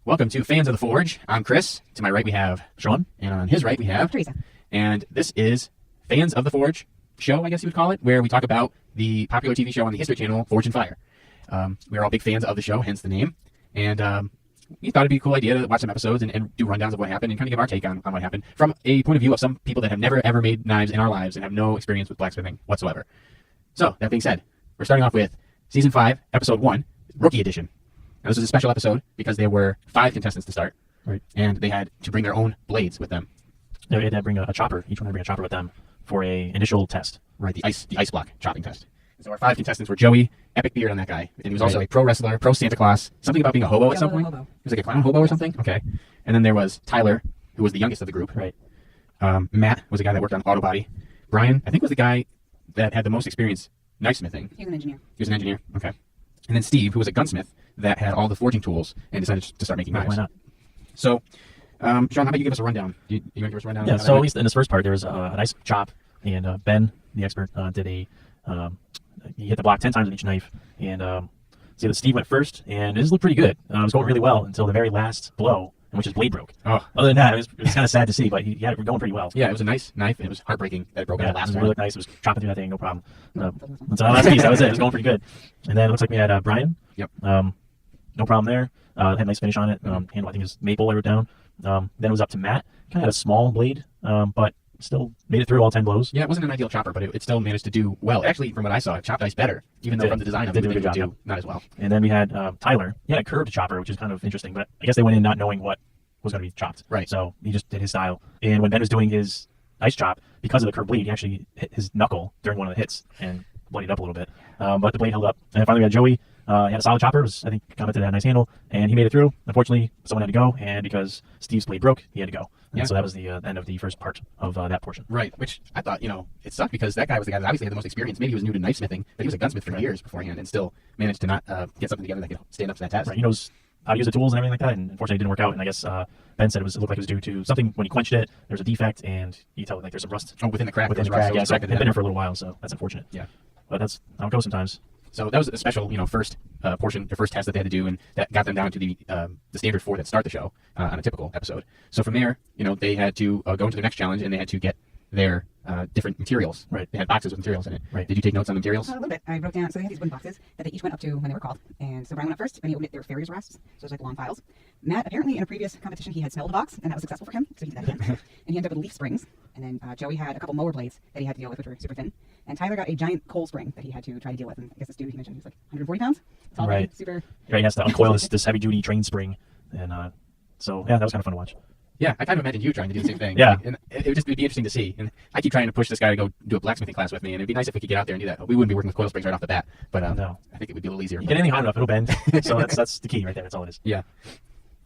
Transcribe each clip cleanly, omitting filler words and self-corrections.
Welcome to Fans of the Forge. I'm Chris. To my right we have Sean, and on his right we have Teresa. And this is Fans of the Forge show, I guess you would call it, where we talk about the popular TV show on the History Channel, Forge and Fire. We're all big fans of the show, hence the name. And we thought it'd be a cool idea to watch some episodes and do rundowns of what happened and kind of give our take on what happened from a point of view of some people that have never ever made knives in our lives and have no experience with blacksmithing whatsoever. So, that being said, we're starting off with Season 5, Episode 1, Rookie Edition. Now, this is a special episode because there were 5 contestants to start, right? And they had to bring their own blades with them. They had to bring a chopper. Each one had to bring a chopper with them for a initial test. Right, the ice block chopping test. So our 5 contestants were Joey, epic beard on that guy, and he was also a pro wrestler, pro Santa Claus, something about being a hobo at some point. Hobo. He was like a clown hobo or something. Okay, and then there was Tyler, who was the youngest of the group. Right. Matt was the guy that worked on auto body. Brian, I think, was the guy that had the most experience knife smithing. He was an engineer. He was an engineer. Okay. And then Steve, who was a gunsmith that had all the forging tools and decided to start making knives. Why not? So, Sean, how about you give us a rundown? You want to give us a rundown? Yeah, so at least in this first part, there was a nice chop, and Ben, the expert, he hit the block 10 times with each knife, and see that Steve went first, and this looked pretty good. It was going really well until the very last blow, in which his blade broke. Oh. Other than that, it was kind of sad to see, but he had it going pretty well. Yeah, it was a nice knife, and it was heartbreaking that it broke at the last it was one. really nice. It was chopping through that thing, no problem. Until the last piece, that was it. It was going pretty good. And then it looks like we had Brian. Yep. No problem there. Had a nice finish on it. Handle, I think, is maple, I wrote down. Then it was up to Matt. Kind of had a small blade, but still made it through all 10 blows. Yeah, it wasn't an ideal chopper, but it still managed to do well. Actually, from what I saw, it chopped ice better, even though from the design of it, did do a good job, not as well. And then we had Tyler. He had a curved chopper, which is kind of interesting, but I guess they went in not knowing what was going to be chopped. Right. So he just did his style. And when Ben was doing his ice chop, because of the curved blade, he actually hit his knuckle during one of the hits and bloodied up a little bit. But the blade held up. And finally we had Joey. He had a solid chopper. I think commented had a nice handle, and he made it through. Unfortunately, someone had to go, and because Steve's blade broke, he had to go. And so that was the end of the first part of that portion. Right, which I thought, it sucked because that guy was the guy that obviously had the most experience. Maybe he was new to knife smithing, but he was a gunsmith for years beforehand and still managed to not get something together that could stand up to that test. Right, he knows how to use the tools and everything like that, and unfortunately it didn't work out. And I guess Ben said it looked like it was due to something when he quenched it. There's a defect, and you tell like there's some rust. Oh, within the crack. Within the crack, yeah. So it had been there for a little while, so that's unfortunate. Yeah. But that's how it goes sometimes. So that was a special, first portion, the first test that they had to do, and that got them down to the standard 4 that start the show on a typical episode. So from there, they had to go into the next challenge, and they had to get their different materials. Right. They had boxes with materials in it. Right. Did you take notes on the materials? A little bit. I wrote down, so they had these wooden boxes that they each went up to when they were called. And so Brian went up first. When he opened it, there were farrier's rasps. So it was like long files. Matt, apparently in a previous competition, he had smelled the box, and that was successful for him. So he did that again. And he ended up with leaf springs. And then Joey had a couple mower blades that he had to deal with, which were super thin. And Tyler got a giant coal spring that he had to try to deal with. And I guess this dude, he mentioned he was like 140 pounds. It's all right. Super. Right, he has to uncoil this heavy-duty train spring. And so, yeah, that was kind of fun to watch. Yeah, I kind of imagined you trying to do the same thing. Yeah. And it would be interesting to see. And I keep trying to push this guy to go do a blacksmithing class with me, and it'd be nice if we could get out there and do that. We wouldn't be working with coil springs right off the bat, but no. I think it would be a little easier. You get anything hot enough, it'll bend. So that's the key right there. That's all it is. Yeah.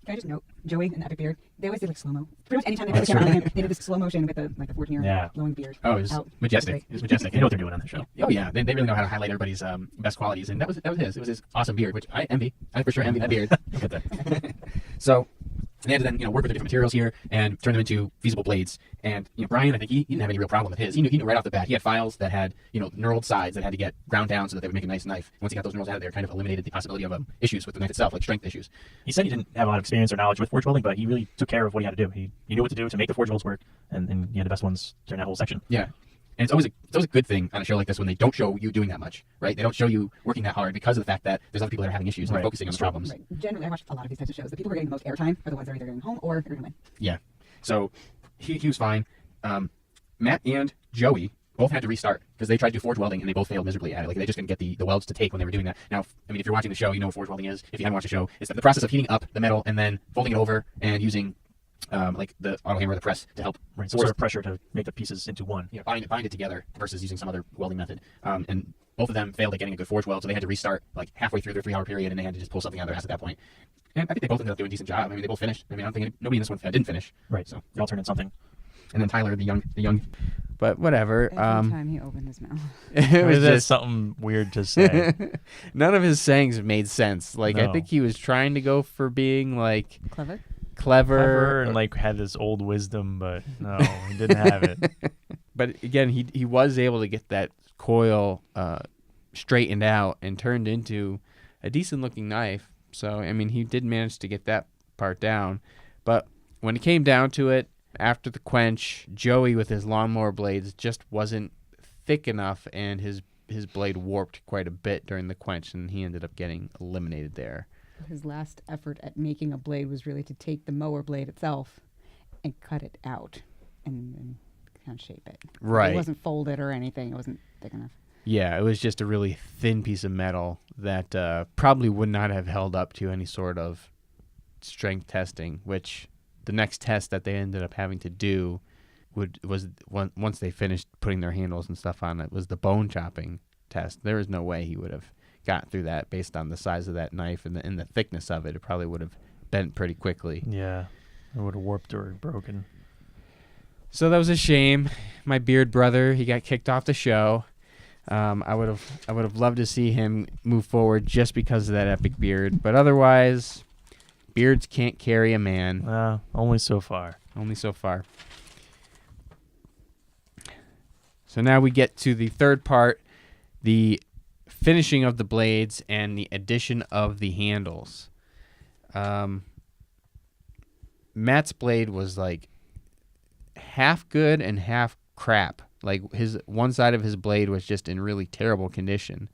Can I just note, Joey and the epic beard, they always did like slow-mo. Pretty much anytime they put the camera on him, they did this slow motion with the 14-year glowing beard. Oh, it was majestic. It was majestic. They know what they're doing on the show. Oh yeah, they really know how to highlight everybody's best qualities, and that was his. It was his awesome beard, which I envy. I for sure envy that beard. Look at that. So they had to then work with the different materials here and turn them into feasible blades. And Brian, I think he didn't have any real problem with his. He knew right off the bat. He had files that had knurled sides that had to get ground down so that they would make a nice knife. Once he got those knurls out of there, it kind of eliminated the possibility of issues with the knife itself, like strength issues. He said he didn't have a lot of experience or knowledge with forge welding, but he really took care of what he had to do. He knew what to do to make the forge welds work, and he had the best ones during that whole section. Yeah. And it's always a good thing on a show like this when they don't show you doing that much, right? They don't show you working that hard because of the fact that there's other people that are having issues and they're focusing on the problems. Right. Generally, I watch a lot of these types of shows. The people who are getting the most airtime are the ones that are either going home or are going to win. Yeah. So he was fine. Matt and Joey both had to restart because they tried to do forge welding and they both failed miserably at it. Like they just couldn't get the welds to take when they were doing that. Now, if you're watching the show, you know what forge welding is. If you haven't watched the show, it's the process of heating up the metal and then folding it over and using like the auto hammer or the press to help some sort of pressure to make the pieces into one. Yeah, bind it together versus using some other welding method. And both of them failed at getting a good forge weld, so they had to restart like halfway through their 3-hour period, and they had to just pull something out of their ass at that point. And I think they both ended up doing a decent job. I mean, they both finished. I mean, I don't think nobody in this one didn't finish. Right. So they all turned in something. And then Tyler, the young. But whatever. Every time he opened his mouth. It was just something weird to say. None of his sayings made sense. Like No. I think he was trying to go for being like Clever. clever And like had this old wisdom, but no, he didn't have it. But again, he was able to get that coil straightened out and turned into a decent looking knife. So I mean, he did manage to get that part down. But when it came down to it, after the quench, Joey with his lawnmower blades just wasn't thick enough, and his blade warped quite a bit during the quench, and he ended up getting eliminated there. His last effort at making a blade was really to take the mower blade itself and cut it out and kind of shape it. Right. It wasn't folded or anything. It wasn't thick enough. Yeah, it was just a really thin piece of metal that probably would not have held up to any sort of strength testing, which the next test that they ended up having to do was once they finished putting their handles and stuff on it, was the bone chopping test. There was no way he would have got through that based on the size of that knife and the thickness of it. It probably would have bent pretty quickly. Yeah, it would have warped or broken. So that was a shame. My beard brother, he got kicked off the show. I would have loved to see him move forward just because of that epic beard, but otherwise, beards can't carry a man. Only so far. Only so far. So now we get to the third part, the finishing of the blades and the addition of the handles. Matt's blade was like half good and half crap. Like his one side of his blade was just in really terrible condition,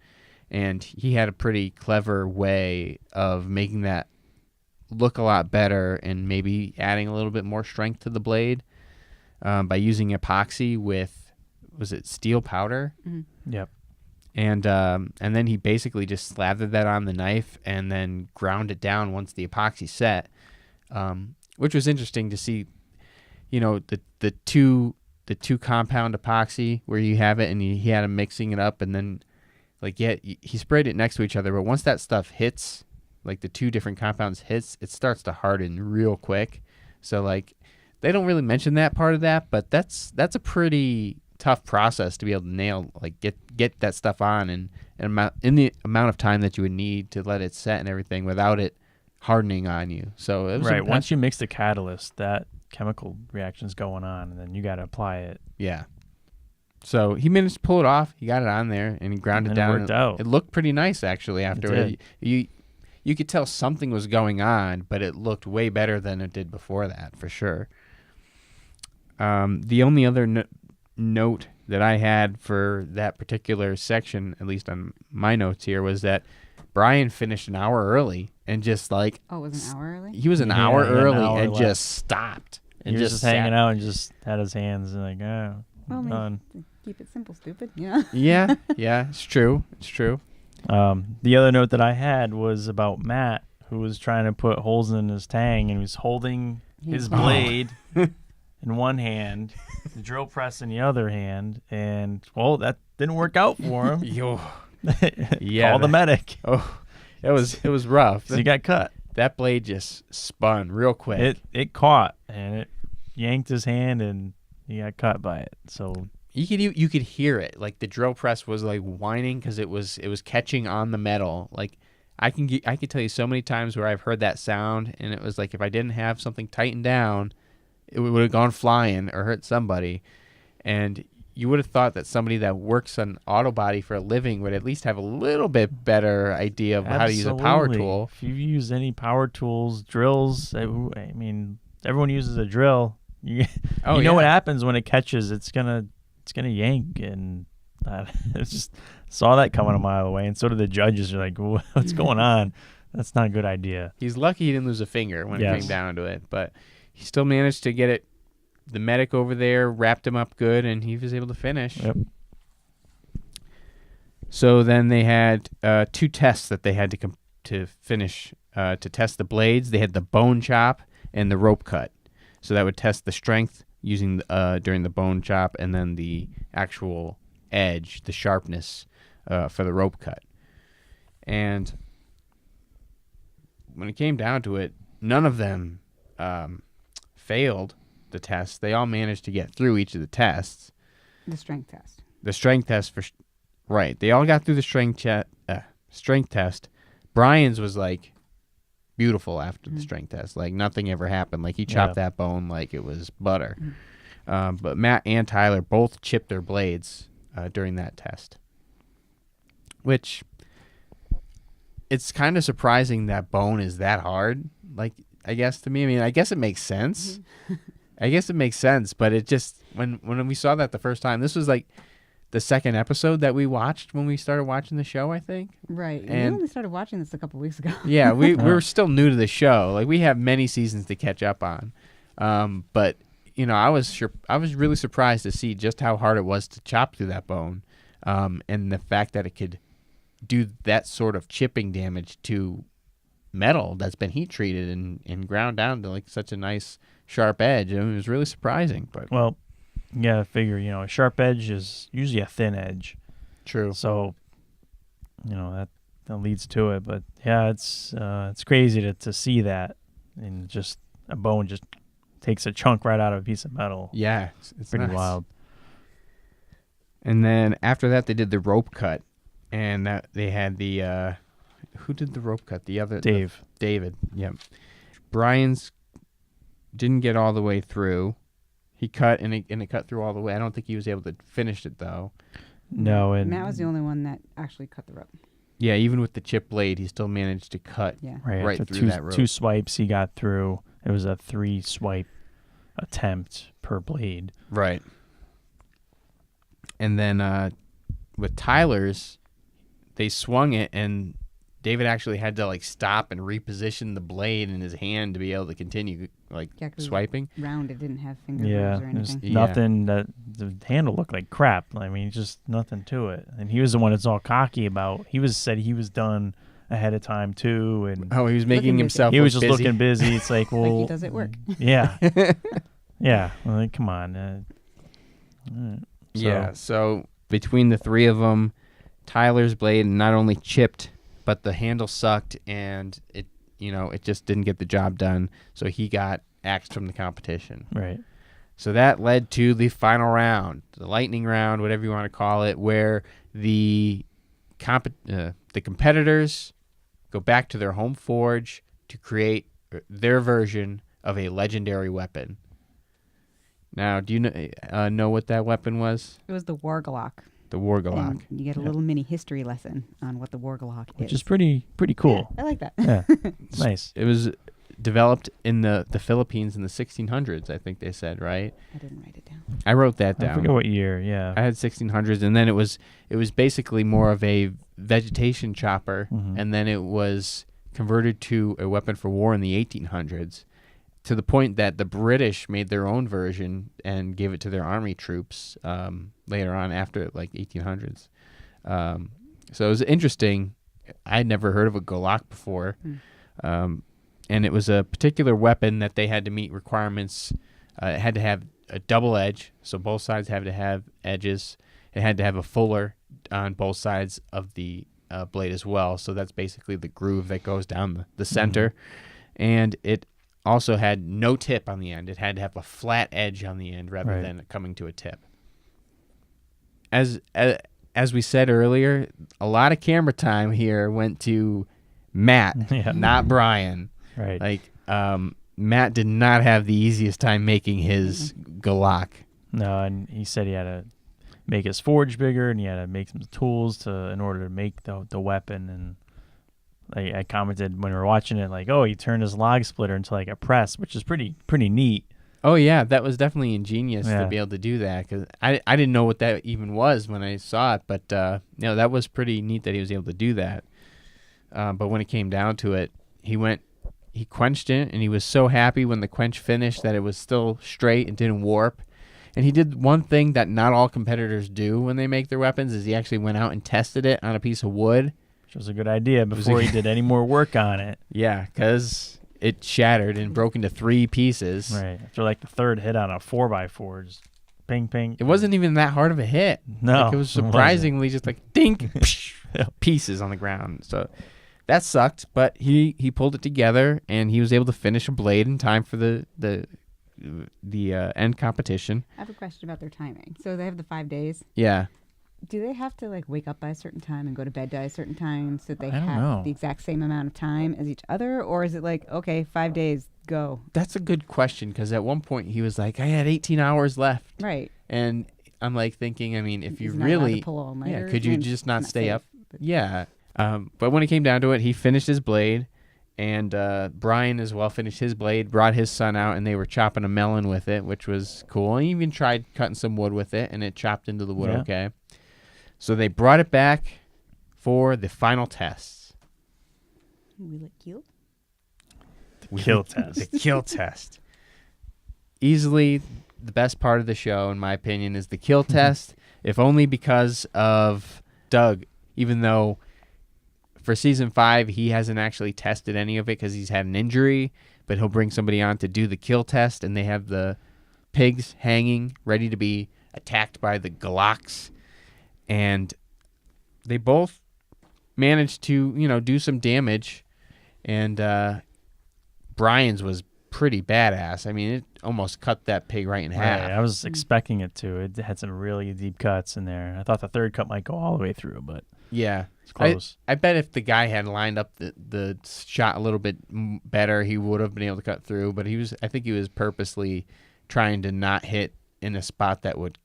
and he had a pretty clever way of making that look a lot better and maybe adding a little bit more strength to the blade by using epoxy with, was it steel powder? Mm-hmm. Yep. And then he basically just slathered that on the knife and then ground it down once the epoxy set, which was interesting to see. You know, the two compound epoxy where you have it, and he had him mixing it up, and then he sprayed it next to each other. But once that stuff hits, like the two different compounds hits, it starts to harden real quick. So like they don't really mention that part of that, but that's a pretty tough process to be able to nail, like get that stuff on in the amount of time that you would need to let it set and everything without it hardening on you. So it was right. Once you mix the catalyst, that chemical reaction's going on, and then you got to apply it. Yeah. So he managed to pull it off. He got it on there, and he ground it And down. it worked out. It looked pretty nice actually afterward. It You could tell something was going on, but it looked way better than it did before that, for sure. The only other note that I had for that particular section, at least on my notes here, was that Brian finished an hour early and just like... Oh, it was an hour early? He was an Yeah, hour he had an early hour and left. just stopped. He And was just sat. hanging out and just had his hands and like, oh, Well, maybe done. keep it simple, stupid. Yeah. Yeah, it's true. It's true. The other note that I had was about Matt, who was trying to put holes in his tang, and he was holding his Oh. blade in one hand, the drill press in the other hand, and well, that didn't work out for him. Yo. Call the medic. Oh, it was rough. So he got cut. That blade just spun real quick. It caught and it yanked his hand, and he got cut by it. So You could hear it. Like the drill press was like whining because it was catching on the metal. Like I can tell you so many times where I've heard that sound, and it was like if I didn't have something tightened down, it would have gone flying or hurt somebody. And you would have thought that somebody that works on auto body for a living would at least have a little bit better idea of how to use a power absolutely. tool. If you use any power tools, drills, I mean, everyone uses a drill. You know what happens when it catches? It's gonna yank, and I just saw that coming a mile away, and so did the judges. Are like, what's going on? That's not a good idea. He's lucky he didn't lose a finger when it Yes. came down to it, but he still managed to get it. The medic over there wrapped him up good, and he was able to finish. Yep. So then they had two tests that they had to finish to test the blades. They had the bone chop and the rope cut. So that would test the strength using during the bone chop, and then the actual edge, the sharpness for the rope cut. And when it came down to it, none of them failed the test. They all managed to get through each of the tests. The strength test. The strength test right. They all got through the strength test. Brian's was like beautiful after the strength test. Like nothing ever happened. Like he chopped that bone like it was butter. But Matt and Tyler both chipped their blades during that test, which it's kind of surprising that bone is that hard. Like I guess, to me. I mean, I guess it makes sense. I guess it makes sense, but it just when we saw that the first time, this was like the second episode that we watched when we started watching the show, I think. Right. And- we only started watching this a couple weeks ago. Yeah, we were still new to the show. Like, we have many seasons to catch up on. But I was really surprised to see just how hard it was to chop through that bone, and the fact that it could do that sort of chipping damage to metal that's been heat treated and ground down to like such a nice sharp edge. I mean, it was really surprising. But Well, you gotta figure, a sharp edge is usually a thin edge. true. So, that leads to it. But yeah, it's crazy to see that, and just a bone just takes a chunk right out of a piece of metal. Yeah, it's Pretty nuts. wild. And then after that, they did the rope cut, and that they had the who did the rope cut? The other Dave. David. Yep. Brian's didn't get all the way through. He cut and it cut through all the way. I don't think he was able to finish it though. No, and Matt was the only one that actually cut the rope. Yeah, even with the chip blade, he still managed to cut Yeah. right after through that rope. two swipes he got through. It was a 3 swipe attempt per blade. Right. And then with Tyler's, they swung it, and David actually had to like stop and reposition the blade in his hand to be able to continue like Yeah, 'cause it was swiping. round. It didn't have finger Yeah, grooves or there's anything. Yeah. nothing. That the handle looked like crap. I mean, just nothing to it. And he was the one that's all cocky about. He said he was done ahead of time too, and Oh, he was making Looking busy. himself. he was look just busy. looking busy. It's like, well, Like he does at work. Yeah, yeah. Like, come on. Alright. Yeah. So between the three of them, Tyler's blade not only chipped, but the handle sucked, and it just didn't get the job done. So he got axed from the competition. Right. So that led to the final round, the lightning round, whatever you want to call it, where the competitors go back to their home forge to create their version of a legendary weapon. Now, do you know what that weapon was? It was the Agalloch. The Agalloch. And you get a little mini history lesson on what the Agalloch is. Which is pretty cool. I like that. Yeah, it's nice. It was developed in the Philippines in the 1600s, I think they said, right? I didn't write it down. I wrote that I down. forget what year. Yeah. I had 1600s, and then it was basically more of a vegetation chopper, Mhm. and then it was converted to a weapon for war in the 1800s, to the point that the British made their own version and gave it to their army troops later on after like 1800s. So it was interesting. I'd never heard of a Glock before, and it was a particular weapon that they had to meet requirements. It had to have a double edge, so both sides had to have edges. It had to have a fuller on both sides of the blade as well. So that's basically the groove that goes down the center. And it also had no tip on the end. It had to have a flat edge on the end rather Right. than coming to a tip. As we said earlier, a lot of camera time here went to Matt, Yeah. not Brian. Right. Like, Matt did not have the easiest time making his Glock. No, and he said he had to make his forge bigger, and he had to make some tools in order to make the weapon. And I commented when we were watching it, like, oh, he turned his log splitter into like a press, which is pretty neat. Oh yeah, that was definitely ingenious Yeah. to be able to do that, because I didn't know what that even was when I saw it, but that was pretty neat that he was able to do that. But when it came down to it, he quenched it, and he was so happy when the quench finished that it was still straight and didn't warp. And he did one thing that not all competitors do when they make their weapons, is he actually went out and tested it on a piece of wood. Which was a good idea before he did any more work on it. Yeah, because it shattered and broke into 3 pieces. Right. After like the third hit on a 4x4, just ping, ping. It wasn't even that hard of a hit. No. Like, it was surprisingly just like dink, pieces on the ground. So that sucked, but he pulled it together, and he was able to finish a blade in time for the end competition. I have a question about their timing. So they have the 5 days. Yeah. Do they have to like wake up by a certain time and go to bed by a certain time so that they I don't have know. the exact same amount of time as each other? Or is it like, okay, 5 days, go? That's a good question, because at one point he was like, I had 18 hours left. Right. And I'm like thinking, I mean, if you He's not allowed to really, pull all-nighters, could you and just it's not stay safe, up? but- Yeah. But when it came down to it, he finished his blade, And Brian as well finished his blade, brought his son out, and they were chopping a melon with it, which was cool. He even tried cutting some wood with it, and it chopped into the wood okay. So they brought it back for the final tests. Will it kill? Kill test. The kill test. Easily the best part of the show, in my opinion, is the kill test, if only because of Doug, even though for season 5, he hasn't actually tested any of it because he's had an injury, but he'll bring somebody on to do the kill test, and they have the pigs hanging, ready to be attacked by the Glocks, and they both managed to, do some damage, and Brian's was pretty badass. I mean, it almost cut that pig right in half. Right, I was expecting it to. It had some really deep cuts in there. I thought the third cut might go all the way through, but Yeah. it's close. I bet if the guy had lined up the shot a little bit better, he would have been able to cut through. But I think he was purposely trying to not hit in a spot that would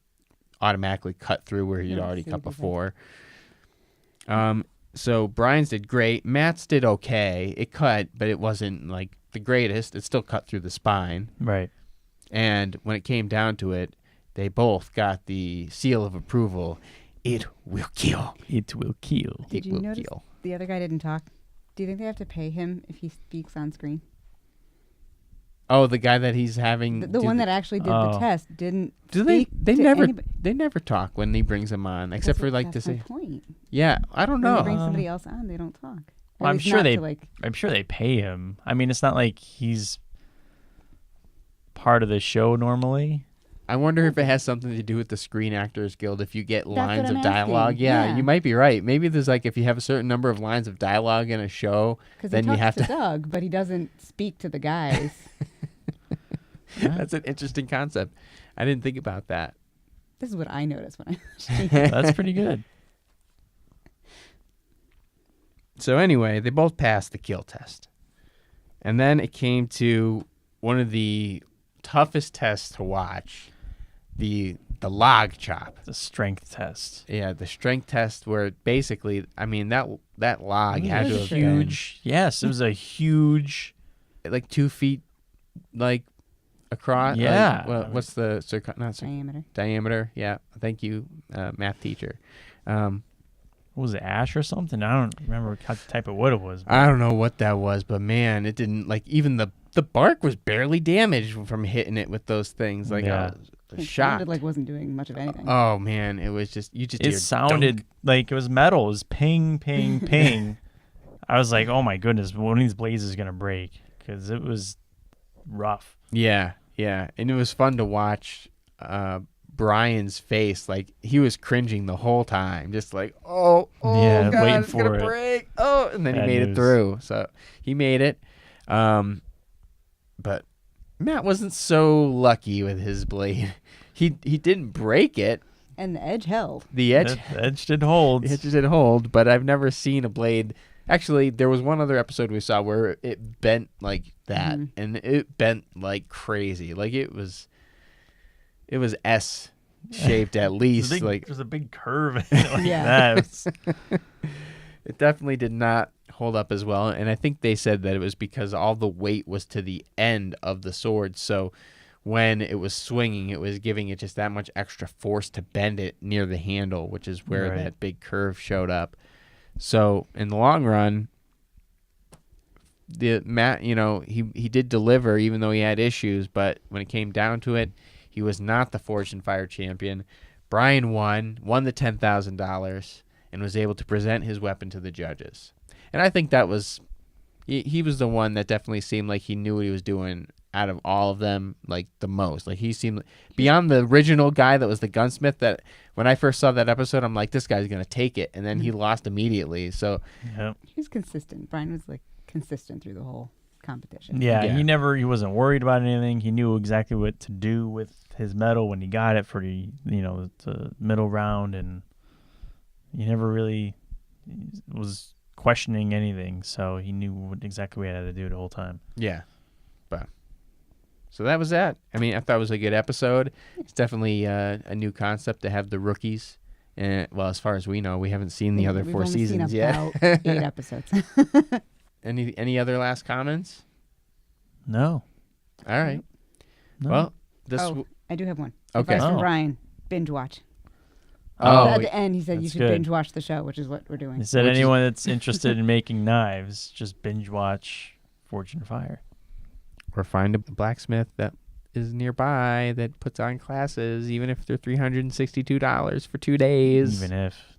automatically cut through where he'd already cut before. So Brian's did great. Matt's did okay. It cut, but it wasn't like the greatest. It still cut through the spine. Right. And when it came down to it, they both got the seal of approval. It will kill. It will kill. Did It you will notice kill. the other guy didn't talk? Do you think they have to pay him if he speaks on screen? Oh, the guy that he's having. The one that actually did the Oh. test didn't Do they? speak They to never. anybody. They never talk when he brings them on, except for like to That's my say. point. Yeah, I don't When they know. bring somebody else on, they don't talk. Well, At I'm least sure not they- to, like, I'm sure they pay him. I mean, it's not like he's part of the show normally. I wonder if it has something to do with the Screen Actors Guild. If you get what lines of I'm dialogue, asking. yeah, Yeah. you might be right. Maybe there's like if you have a certain number of lines of dialogue in a show, because then he you talks have to Doug, but he doesn't speak to the guys. That's an interesting concept. I didn't think about that. This is what I noticed when I. That's pretty good. So anyway, they both passed the kill test. And then it came to one of the toughest tests to watch, the log chop. The strength test. Yeah, the strength test where basically, I mean, that log It had to was have been huge. Yes, it was a huge. like 2 feet, like across. Yeah. What's the Diameter. diameter? Yeah. Thank you, math teacher. What was it, ash or something? I don't remember what type of wood it was. I don't know what that was, but man, it didn't like even the bark was barely damaged from hitting it with those things. Like Yeah. I It was shocked. sounded like wasn't doing much of anything. Oh man, it was just you just It hear sounded dunk. like it was metal. It was ping, ping, ping. I was like, oh my goodness, one of these blades is gonna break because it was rough. Yeah, and it was fun to watch. Brian's face, like he was cringing the whole time, just like, oh Yeah, God, waiting it's gonna for it. break. Oh, and then Bad he made it news. through. So he made it. But Matt wasn't so lucky with his blade. He didn't break it. And the edge held. The edge, The edge did hold. the edge did hold, but I've never seen a blade. Actually, there was one other episode we saw where it bent like that, and it bent like crazy. Like it was S shaped at least. There's a big curve in it like Yeah. that. It's- It definitely did not hold up as well, and I think they said that it was because all the weight was to the end of the sword, so when it was swinging, it was giving it just that much extra force to bend it near the handle, which is where Right. that big curve showed up. So in the long run, Matt, he did deliver even though he had issues, but when it came down to it, he was not the Forged and Fire champion. Brian won the $10,000 and was able to present his weapon to the judges. And I think that was he was the one that definitely seemed like he knew what he was doing out of all of them, like the most. Like he seemed beyond the original guy that was the gunsmith, that when I first saw that episode, I'm like, this guy's going to take it. And then he lost immediately. So yeah. He was consistent. Brian was like consistent through the whole competition. Yeah, Yeah. he wasn't worried about anything. He knew exactly what to do with his medal when he got it for the middle round, and he never really was questioning anything. So he knew exactly what he had to do the whole time. yeah, so that was that. I mean, I thought it was a good episode. It's definitely a new concept to have the rookies. And well, as far as we know, we haven't seen the other We've 4 only seasons seen yet. about 8 episodes. Any other last comments? No. All right. No. Well, this. I do have one. Okay. Advice from Oh. Brian: binge watch. Oh, At the end, he said you that's should good. binge watch the show, which is what we're doing. He said Which is- anyone that's interested in making knives, just binge watch Forged in Fire. or find a blacksmith that is nearby that puts on classes, even if they're $362 for 2 days. Even if.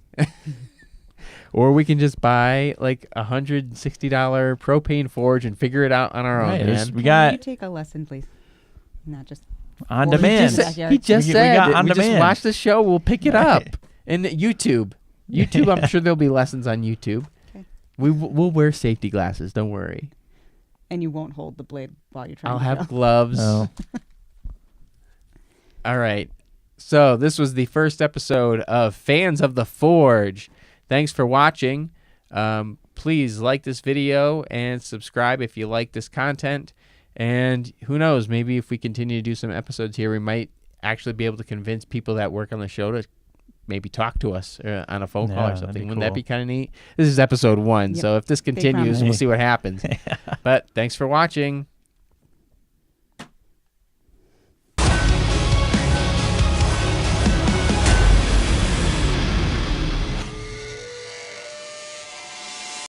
Or we can just buy like $160 propane forge and figure it out on our Right, own, there's- man. we Can you got take a lesson, please? Not just on Forged demand. in Backyard. He just We said got that on we just demand. watch the show, we'll pick it Right. up. And YouTube. I'm sure there'll be lessons on YouTube. Okay. We'll wear safety glasses, don't worry. and you won't hold the blade while you're trying I'll to have kill. gloves. Oh. All right. So this was the first episode of Fans of the Forge. Thanks for watching. Please like this video and subscribe if you like this content. And who knows, maybe if we continue to do some episodes here, we might actually be able to convince people that work on the show to maybe talk to us on a phone call Yeah, or that'd something. be Wouldn't that cool. be kind of neat? This is episode 1, Yep. so if this continues, promise. we'll see what happens. But thanks for watching.